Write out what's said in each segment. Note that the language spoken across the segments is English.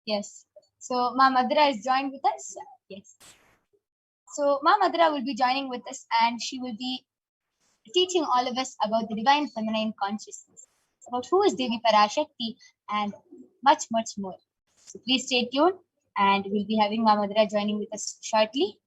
Yes. So Ma Madhura is joined with us. Yes. So Ma Madhura will be joining with us, and she will be teaching all of us about the divine feminine consciousness, about who is Devi Parashakti, and much, much more. So please stay tuned, and we'll be having Ma Madhura joining with us shortly.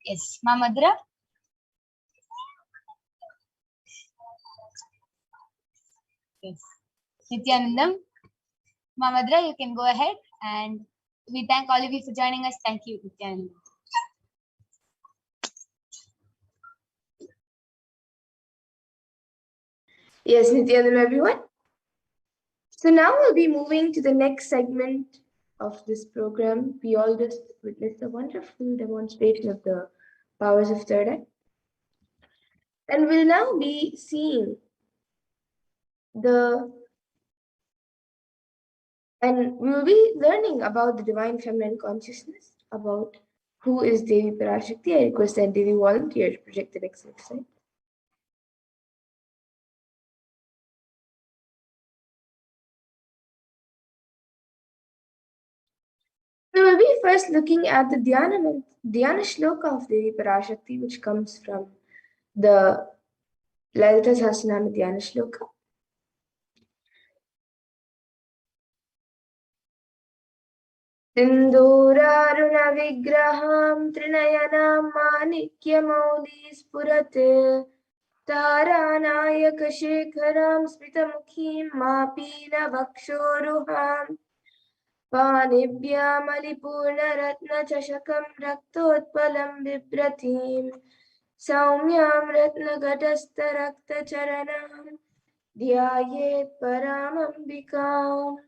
Yes, Ma Madhura. Yes. Nithyanandam. Ma Madhura, you can go ahead, and we thank all of you for joining us. Thank you, Nithyanandam. Yes, Nithyanandam, everyone. So now we'll be moving to the next segment of this program. We all just witnessed a wonderful demonstration of the powers of third eye. And we'll now be seeing and we will be learning about the divine feminine consciousness, about who is Devi Parashakti. I request that Devi volunteer to project the next slide. So we'll be first looking at the Dhyana Shloka of Devi Parashakti, which comes from the Lalita Sahasranama Dhyana Shloka. सिन्दूरारुणविग्रहां त्रिनयनां माणिक्यमौलिस्फुरत् तारानायकशेखरां स्मितमुखीं मापीनवक्षोरुहाम् पाणिभ्यामलिपूर्णरत्नचषकं रक्तोत्पलं बिभ्रतीं सौम्यां रत्नघटस्थरक्तचरणां ध्यायेत् परामम्बिकाम्.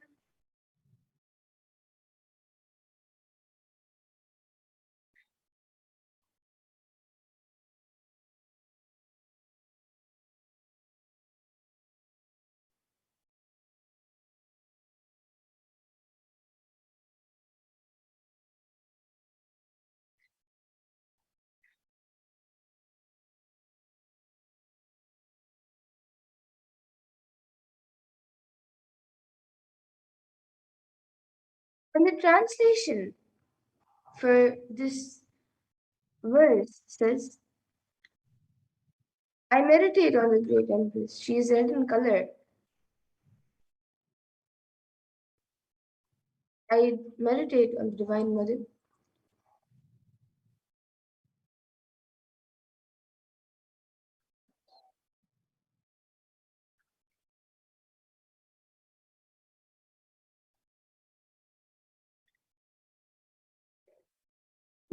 And the translation for this verse says, I meditate on the great empress. She is red in color. I meditate on the Divine Mother.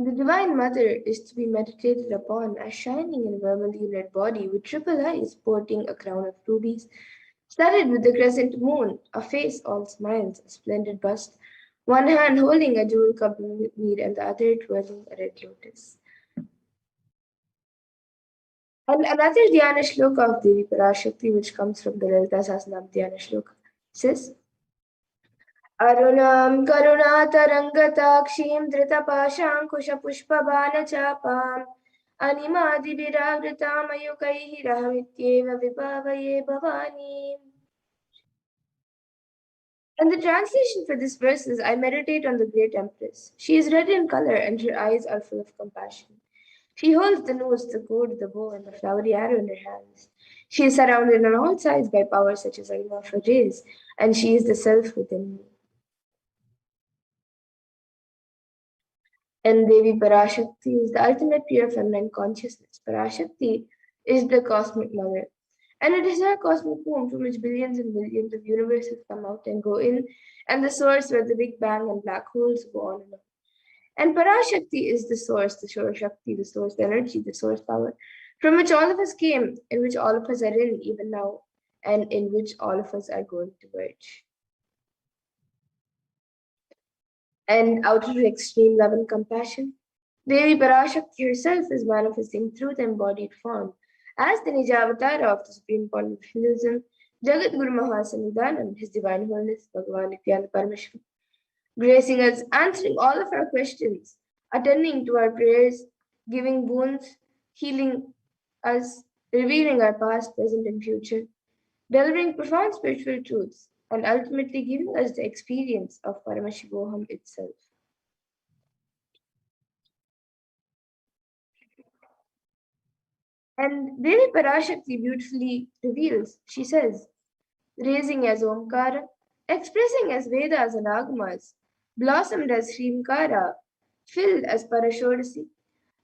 The Divine Mother is to be meditated upon as shining in a vermilion-red body with triple eyes, sporting a crown of rubies, studded with the crescent moon, a face all smiles, a splendid bust, one hand holding a jewel cup of mead and the other twirling a red lotus. And another Dhyana shloka of Devi Parashakti, which comes from the Lalita Sahasranam Dhyana shloka, says, Arunam karunatarangatakshiim धृतपाशाङ्कुशपुष्पबाणचापाम् animadibiravritamayukaihi vibhavaye bhavani. And the translation for this verse is, I meditate on the great Empress. She is red in color and her eyes are full of compassion. She holds the noose, the gourd, the bow, and the flowery arrow in her hands. She is surrounded on all sides by powers such as Arima for rays, and she is the self within me. And Devi Parashakti is the ultimate pure feminine consciousness. Parashakti is the cosmic mother. And it is her cosmic womb from which billions and billions of universes come out and go in, and the source where the Big Bang and black holes go on and on. And Parashakti is the source Shakti, the source energy, the source power, from which all of us came, in which all of us are in even now, and in which all of us are going to merge. And out of her extreme love and compassion, Devi Parashakti herself is manifesting through the embodied form as the Nijavatara of the Supreme Point of Hinduism, Jagat Guru Mahasannidhanam, His Divine Holiness, Bhagavan Nithyananda Paramashivam, gracing us, answering all of our questions, attending to our prayers, giving boons, healing us, revealing our past, present, and future, delivering profound spiritual truths, and ultimately giving us the experience of Paramashivoham itself. And Devi Parashakti beautifully reveals, she says, raising as Omkara, expressing as Vedas and Agamas, blossomed as Srimkara, filled as Parashodasi,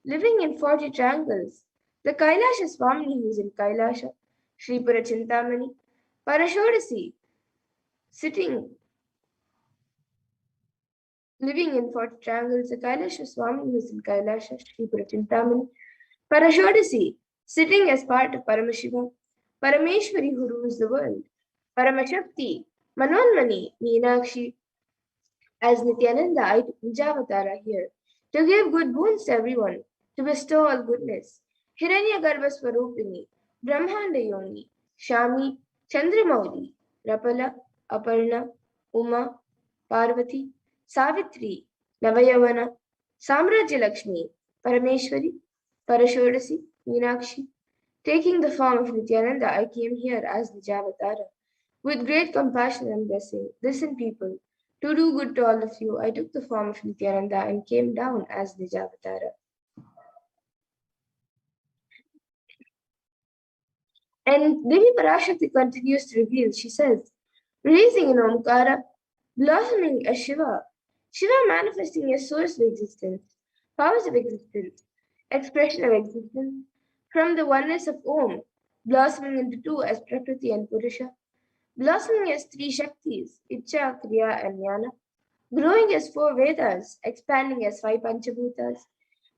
living in 40 triangles, the Kailasha Swamini who is in Kailasha, Sripura Chintamani, Parashodasi, sitting, living in 40 triangles, the Kailasha Swamini who is in Kailasha, Sripura Chintamani, Parashodasi, sitting as part of Paramashivoham, Parameshwari who rules the world, Paramashakti, Manonmani, Meenakshi, as Nithyananda, I Nijavatara here, to give good boons to everyone, to bestow all goodness. Hiranyagarbha Swarupini, Brahmanda Yoni, Shami, Chandramauli, Rapala, Aparna, Uma, Parvati, Savitri, Navayavana, Samrajya Lakshmi, Parameshwari, Parashodasi, Meenakshi. Taking the form of Nithyananda, I came here as Nijavatara. With great compassion and blessing, listen, people, to do good to all of you, I took the form of Nithyananda and came down as Nijavatara. And Devi Parashakti continues to reveal, she says, raising in Omkara, blossoming as Shiva, Shiva manifesting as source of existence, powers of existence, expression of existence, from the oneness of Om, blossoming into two as Prakriti and Purusha, blossoming as three Shaktis, Icha, Kriya, and Jnana, growing as four Vedas, expanding as five Panchabhutas,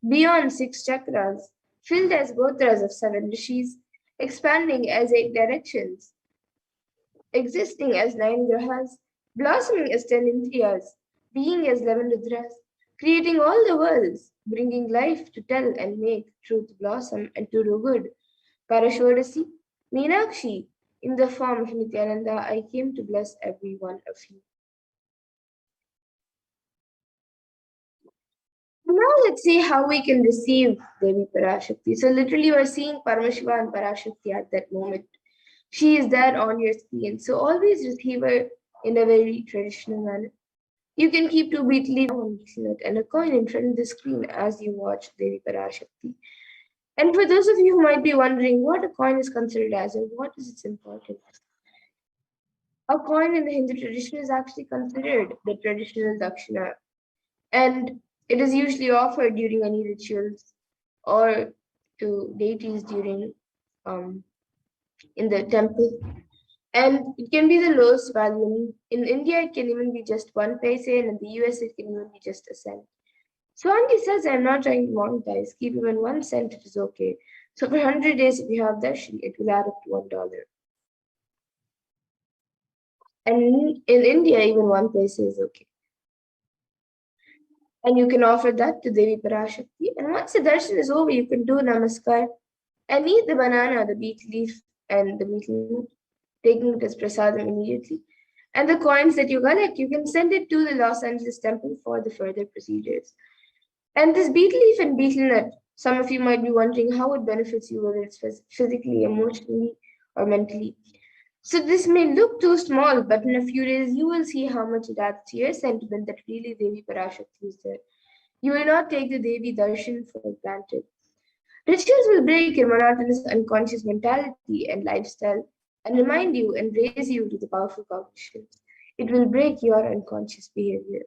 beyond six chakras, filled as gotras of seven rishis, expanding as eight directions, existing as nine grahas, blossoming as 10 indriyas, being as 11 rudras, creating all the worlds, bringing life to tell and make truth blossom and to do good. Parashodasi, Meenakshi, in the form of Nithyananda, I came to bless every one of you. Now let's see how we can receive Devi Parashakti. So literally we're seeing Paramashiva and Parashakti at that moment. She is there on your screen. So always receive her in a very traditional manner. You can keep 2 beat leaf and a coin in front of the screen as you watch Devi Parashakti. And for those of you who might be wondering what a coin is considered as and what is its importance, a coin in the Hindu tradition is actually considered the traditional dakshina, and it is usually offered during any rituals or to deities during in the temple. And it can be the lowest value. In India, it can even be just 1 paise, and in the US, it can even be just a cent. So Auntie says, I'm not trying to monetize. Keep even 1 cent, it is okay. So for 100 days, if you have darshan, it will add up to $1. And in India, even 1 paisa is okay. And you can offer that to Devi Parashakti. And once the darshan is over, you can do namaskar and eat the banana, the beet leaf, and the betel, taking it as prasadam immediately. And the coins that you collect, you can send it to the Los Angeles temple for the further procedures. And this betel leaf and betel nut, some of you might be wondering how it benefits you, whether it's physically, emotionally, or mentally. So this may look too small, but in a few days you will see how much it adds to your sentiment that really Devi Parashakti is there. You will not take the Devi darshan for granted. Rituals will break your monotonous unconscious mentality and lifestyle and remind you and raise you to the powerful cognitions. It will break your unconscious behavior.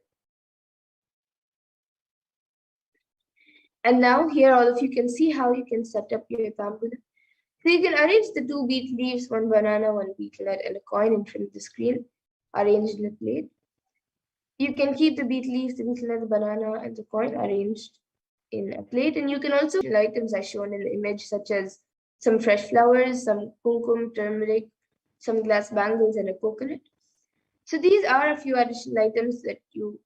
And now here all of you can see how you can set up your tambula. So you can arrange the 2 beet leaves, 1 banana, 1 betel nut, and a coin in front of the screen, arranged in a plate. You can keep the beet leaves, the betel nut, the banana, and the coin arranged in a plate. And you can also items as shown in the image, such as some fresh flowers, some kumkum, turmeric, some glass bangles, and a coconut. So these are a few additional items that you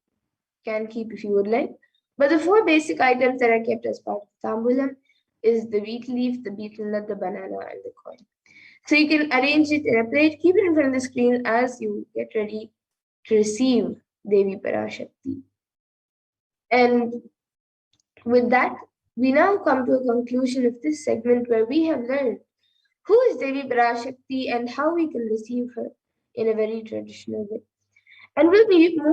can keep if you would like. But the 4 basic items that are kept as part of the tambulam is the wheat leaf, the betel nut, the banana, and the coin. So you can arrange it in a plate, keep it in front of the screen as you get ready to receive Devi Parashakti. And with that, we now come to a conclusion of this segment where we have learned who is Devi Parashakti and how we can receive her in a very traditional way. And we'll be